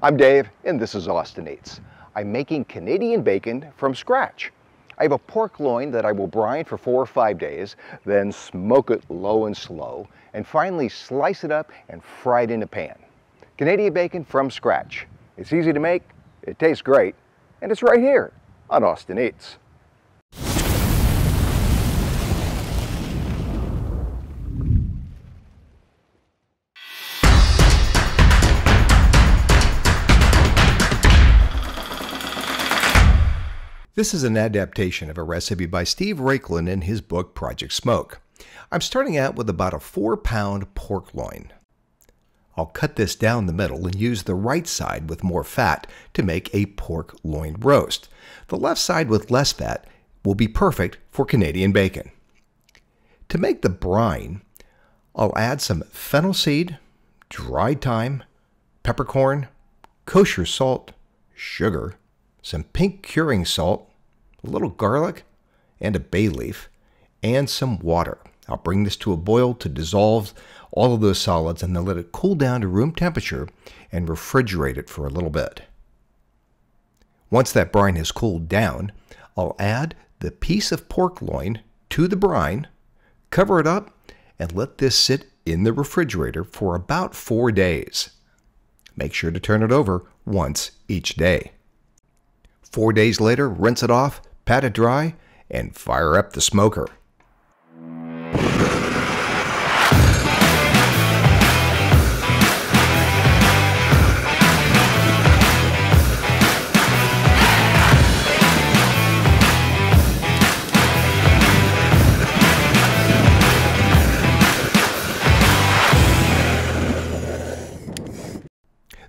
I'm Dave, and this is Austin Eats. I'm making Canadian bacon from scratch. I have a pork loin that I will brine for 4 or 5 days, then smoke it low and slow, and finally slice it up and fry it in a pan. Canadian bacon from scratch. It's easy to make, it tastes great, and it's right here on Austin Eats. This is an adaptation of a recipe by Steve Raiklin in his book Project Smoke. I'm starting out with about a 4-pound pork loin. I'll cut this down the middle and use the right side with more fat to make a pork loin roast. The left side with less fat will be perfect for Canadian bacon. To make the brine, I'll add some fennel seed, dried thyme, peppercorn, kosher salt, sugar, some pink curing salt, a little garlic, and a bay leaf, and some water. I'll bring this to a boil to dissolve all of those solids and then let it cool down to room temperature and refrigerate it for a little bit. Once that brine has cooled down, I'll add the piece of pork loin to the brine, cover it up, and let this sit in the refrigerator for about 4 days. Make sure to turn it over once each day. 4 days later, rinse it off, pat it dry, and fire up the smoker.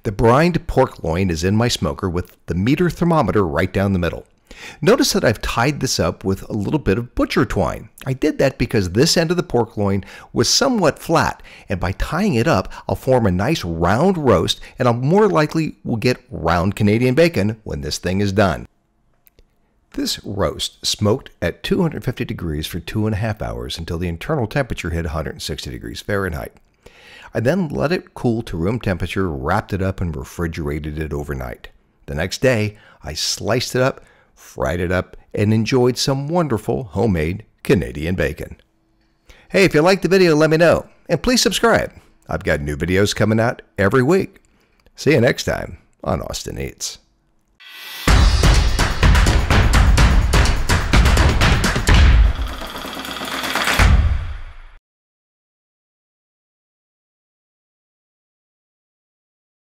The brined pork loin is in my smoker with the meter thermometer right down the middle. Notice that I've tied this up with a little bit of butcher twine. I did that because this end of the pork loin was somewhat flat, and by tying it up, I'll form a nice round roast, and I'll more likely will get round Canadian bacon when this thing is done. This roast smoked at 250 degrees for 2.5 hours until the internal temperature hit 160 degrees Fahrenheit. I then let it cool to room temperature, wrapped it up, and refrigerated it overnight. The next day, I sliced it up, fried it up, and enjoyed some wonderful homemade Canadian bacon. Hey, if you liked the video, let me know. And please subscribe. I've got new videos coming out every week. See you next time on Austin Eats.